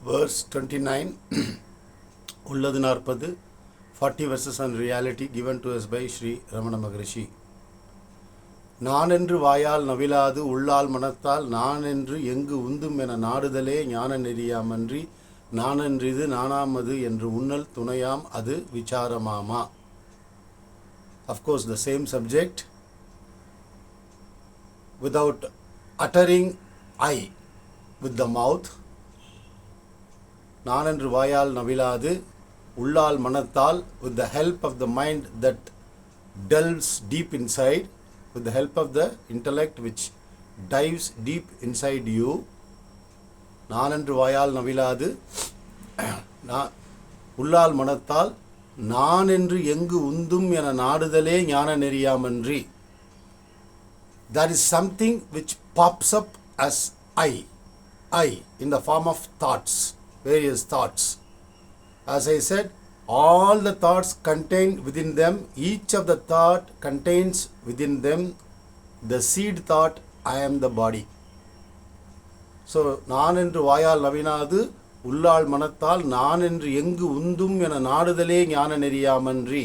verse 29, Ulladhu Naarpadhu, 40 verses on reality given to us by Sri Ramana Maharshi. நான் என்று வாயால் நவிலாது உள்ளால் மனத்தால் நான் என்று எங்கு உந்தும் என நாடுதலே ஞான நெறியாமன்றி நானன்றிது நானாமது என்று உன்னல் துணையாம் அது விசாரமாமா. Of course, the same subject without uttering I with the mouth. நான் என்று வாயால் நவிலாது உள்ளால் மனத்தால், with the help of the mind that delves deep inside, with the help of the intellect which dives deep inside you. நான் என்று வாயால் நவிலாது உள்ளால் மனத்தால் நான் என்று எங்கு உந்தும் என நாடுதலே ஞான நெறியாமன்றி. That is something which pops up as I in the form of thoughts, various thoughts. As I said, all the thoughts contain within them, each of the thought contains within them the seed thought, I am the body. So, நான் என்று வாயால் நவினாது உள்ளால் மனத்தால் நான் என்று எங்கு உந்தும் என நாடுதலே ஞான நெறியாமன்றி.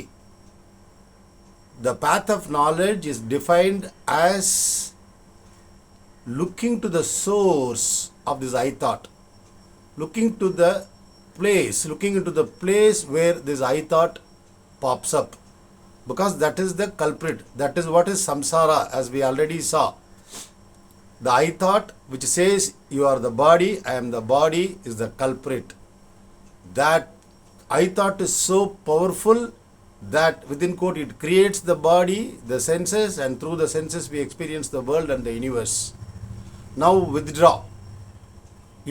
The path of knowledge is defined as looking to the source of this I thought, looking into the place where this I thought pops up, because that is the culprit. That is what is samsara, as we already saw. The I thought which says you are the body, I am the body, is the culprit. That I thought is so powerful that within quote it creates the body, the senses, and through the senses we experience the world and the universe. Now withdraw.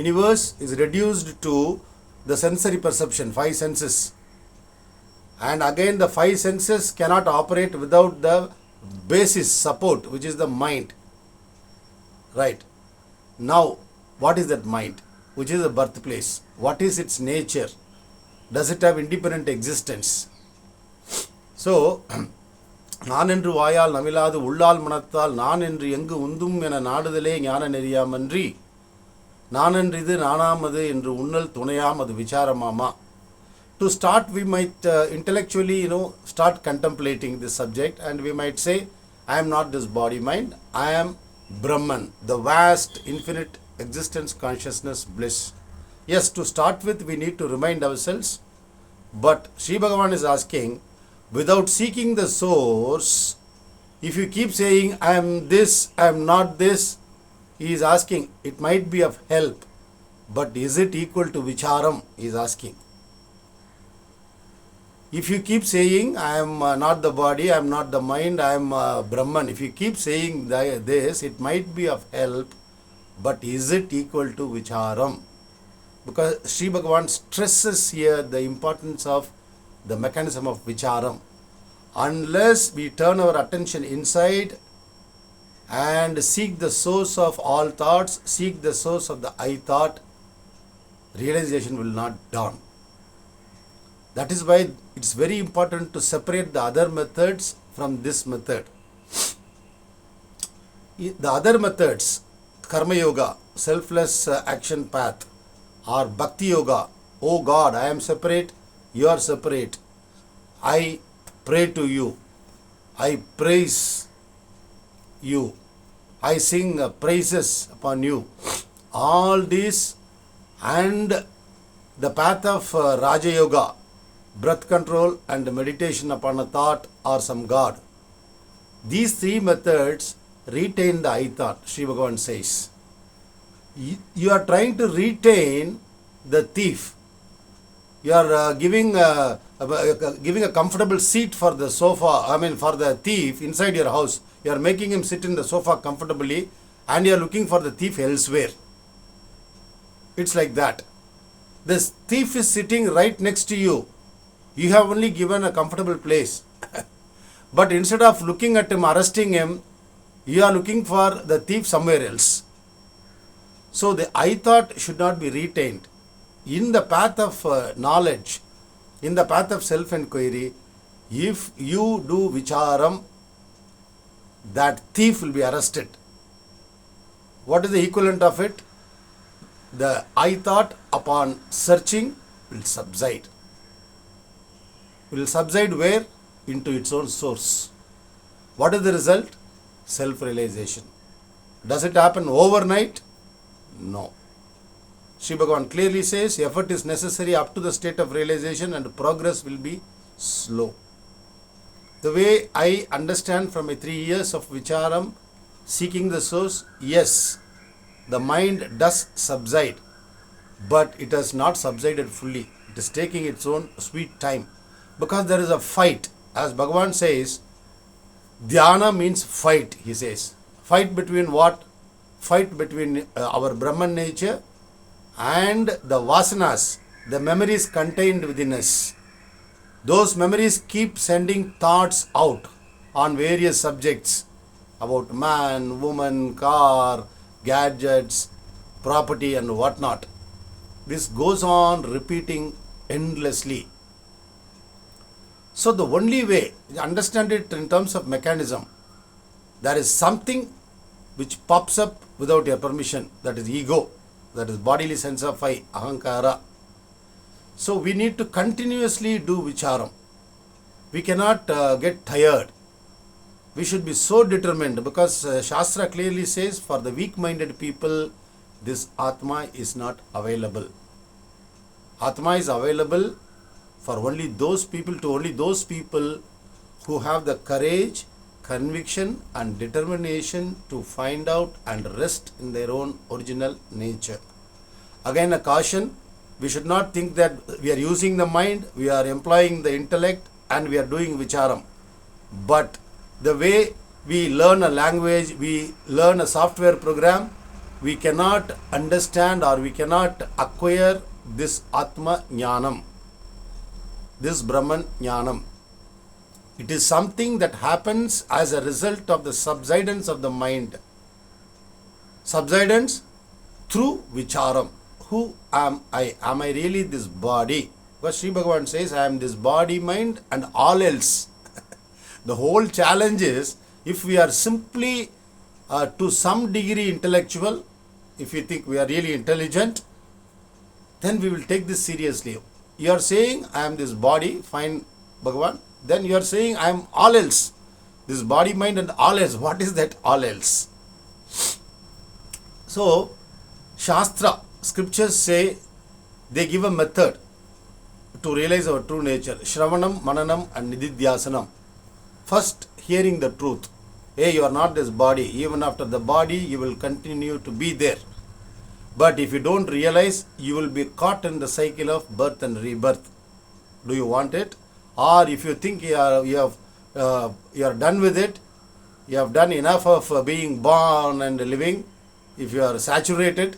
Universe is reduced to the sensory perception, 5 senses. And again the 5 senses cannot operate without the basis, support, which is the mind. Right. Now, what is that mind? Which is the birthplace? What is its nature? Does it have independent existence? So, நான் என்று வாயால் நவிலாது உள்ளால் மனத்தால் நான் என்று எங்கு உந்தும் என நாடுதலே ஞான நெறியாமன்றி நானன்றிது நானாமது என்று உன்னல் துணையாம் அது விசாரமாமா. To start, we might intellectually, start contemplating this subject, and we might say, I am not this body mind, I am Brahman, the vast, infinite existence, consciousness, bliss. Yes, to start with, we need to remind ourselves, but Sri Bhagavan is asking, without seeking the source, if you keep saying, I am this, I am not this, he is asking, it might be of help, but is it equal to vicharam? He is asking. If you keep saying, I am not the body, I am not the mind, I am Brahman, if you keep saying this, it might be of help, but is it equal to vicharam? Because Sri Bhagavan stresses here the importance of the mechanism of vicharam. Unless we turn our attention inside and seek the source of all thoughts, seek the source of the I thought, realization will not dawn. That is why it's very important to separate the other methods from this method. The other methods, karma yoga, selfless action path, or bhakti yoga, oh God, I am separate, you are separate, I pray to you, I praise you, I sing praises upon you. All these and the path of Raja Yoga, breath control and meditation upon a thought or some God. These 3 methods retain the I thought, Sri Bhagavan says. You are trying to retain the thief. You are giving a comfortable seat for the sofa, for the thief inside your house. You are making him sit in the sofa comfortably, and you are looking for the thief elsewhere. It's like that. This thief is sitting right next to you. You have only given a comfortable place. But instead of looking at him, arresting him, you are looking for the thief somewhere else. So the I thought should not be retained. In the path of knowledge, in the path of self-enquiry, if you do vicharam, that thief will be arrested. What is the equivalent of it? the I thought upon searching will subside. Will subside where? Into its own source. What is the result? Self-realization. Does it happen overnight? No. Sri Bhagavan clearly says effort is necessary up to the state of realization and progress will be slow. The way I understand from my 3 years of vicharam, seeking the source, yes, the mind does subside, but it has not subsided fully. It is taking its own sweet time because there is a fight. As Bhagavan says, dhyana means fight, he says. Fight between what? Fight between our Brahman nature and the vasanas, the memories contained within us. Those memories keep sending thoughts out on various subjects about man, woman, car, gadgets, property and whatnot. This goes on repeating endlessly. So the only way, understand it in terms of mechanism, there is something which pops up without your permission, that is ego, that is bodily sense of I, ahankara. So we need to continuously do vicharam. We cannot get tired. We should be so determined because Shastra clearly says for the weak-minded people, this Atma is not available. Atma is available for only those people, to only those people who have the courage, conviction and determination to find out and rest in their own original nature. Again a caution, we should not think that we are using the mind, we are employing the intellect and we are doing vicharam. But the way we learn a language, we learn a software program, we cannot understand or we cannot acquire this Atma Jnanam, this Brahman Jnanam. It is something that happens as a result of the subsidence of the mind. Subsidence through vicharam. Who am I? Am I really this body? Because Sri Bhagavan says, I am this body, mind and all else. The whole challenge is, if we are simply to some degree intellectual, if we think we are really intelligent, then we will take this seriously. You are saying, I am this body, fine Bhagavan. Then you are saying, I am all else. This body, mind and all else. What is that all else? So, Shastra, scriptures say, they give a method to realize our true nature. Shravanam, Mananam and Nididhyasanam. First, hearing the truth. Hey, you are not this body. Even after the body, you will continue to be there. But if you don't realize, you will be caught in the cycle of birth and rebirth. Do you want it? Or if you think you are done with it, you have done enough of being born and living, if you are saturated,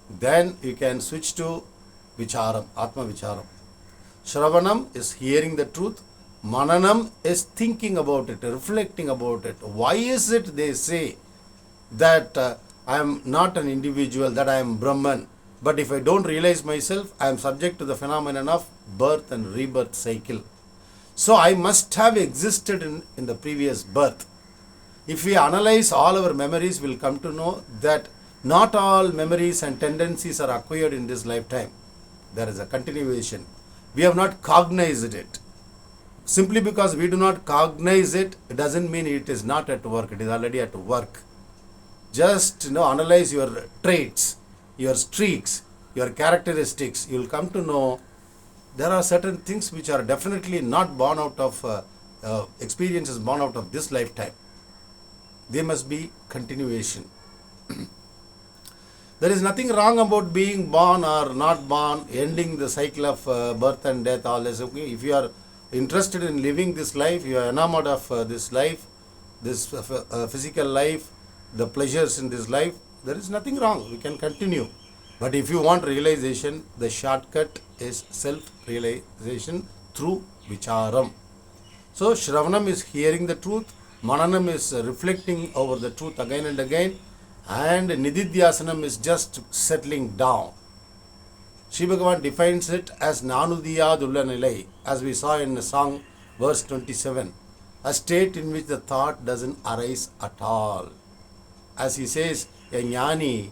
then you can switch to vicharam, Atma Vicharam. Shravanam is hearing the truth. Mananam is thinking about it, reflecting about it. Why is it they say that I am not an individual, that I am Brahman, but if I don't realize myself, I am subject to the phenomenon of birth and rebirth cycle. So I must have existed in the previous birth. If we analyze all our memories, we will come to know that not all memories and tendencies are acquired in this lifetime. There is a continuation. We have not cognized it. Simply because we do not cognize it, it doesn't mean it is not at work. It is already at work. Just analyze your traits, your streaks, your characteristics. You will come to know there are certain things which are definitely not born out of experiences born out of this lifetime. They must be continuation. There is nothing wrong about being born or not born, ending the cycle of birth and death, all this. Okay? If you are interested in living this life, you are enamored of this life, this physical life, the pleasures in this life, there is nothing wrong. We can continue. But if you want realization, the shortcut is self-realization through vicharam. So, Shravanam is hearing the truth, Mananam is reflecting over the truth again and again, and Nididhyasanam is just settling down. Sri Bhagavan defines it as Nanudiya Dullanilai, as we saw in the song, verse 27, a state in which the thought doesn't arise at all. As he says, a jnani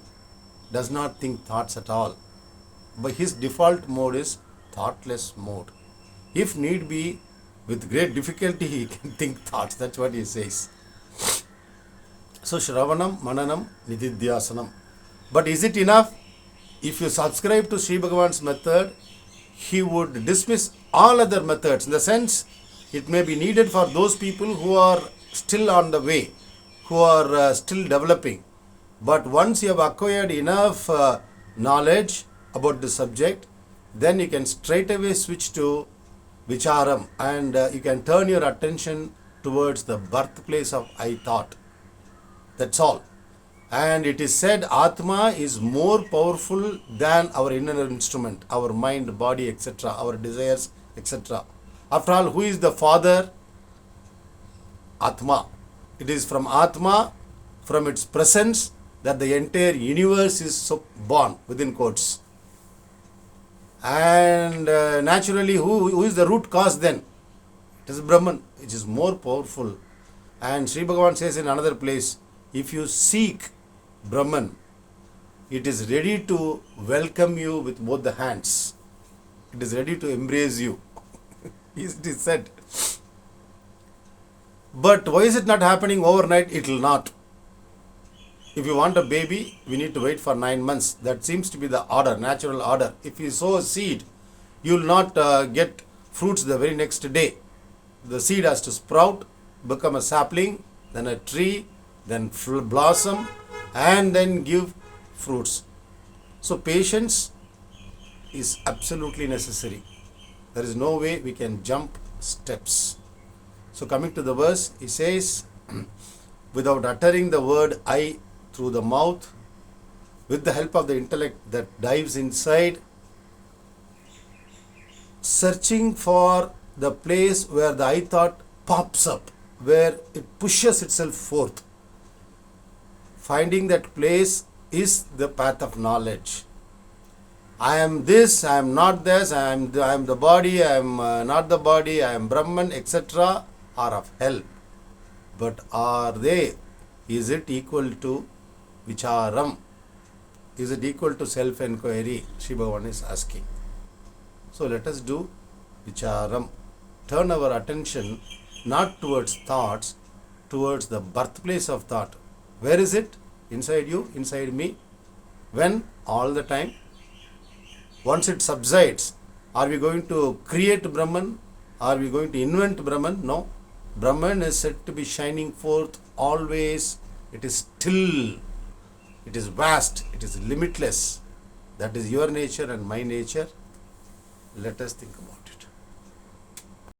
does not think thoughts at all. But his default mode is thoughtless mode. If need be, with great difficulty, he can think thoughts. That's what he says. So, Shravanam, Mananam, Nididhyasanam. But is it enough? If you subscribe to Sri Bhagavan's method, he would dismiss all other methods. In the sense, it may be needed for those people who are still on the way, who are still developing. But once you have acquired enough knowledge about the subject, then you can straight away switch to vicharam, and you can turn your attention towards the birthplace of I thought. That's all. And it is said Atma is more powerful than our inner instrument, our mind, body, etc., our desires, etc. After all, who is the father? Atma. It is from Atma, from its presence, that the entire universe is so born, within quotes. And naturally, who is the root cause then? It is Brahman, which is more powerful. And Sri Bhagavan says in another place, if you seek Brahman, it is ready to welcome you with both the hands. It is ready to embrace you. It is said. But why is it not happening overnight? It will not. If you want a baby, we need to wait for 9 months. That seems to be the order, natural order. If you sow a seed, you will not get fruits the very next day. The seed has to sprout, become a sapling, then a tree, then blossom, and then give fruits. So patience is absolutely necessary. There is no way we can jump steps. So coming to the verse, he says, without uttering the word I through the mouth, with the help of the intellect that dives inside, searching for the place where the I thought pops up, where it pushes itself forth. Finding that place is the path of knowledge. I am this, I am not this, I am the body, I am not the body, I am Brahman, etc. are of help. But are they? Is it equal to vicharam? Is it equal to self-enquiry? Sri Bhagavan is asking. So let us do vicharam. Turn our attention not towards thoughts, towards the birthplace of thought. Where is it? Inside you, inside me. When? All the time. Once it subsides, are we going to create Brahman? Are we going to invent Brahman? No. Brahman is said to be shining forth always. It is still. It is vast. It is limitless. That is your nature and my nature. Let us think about it.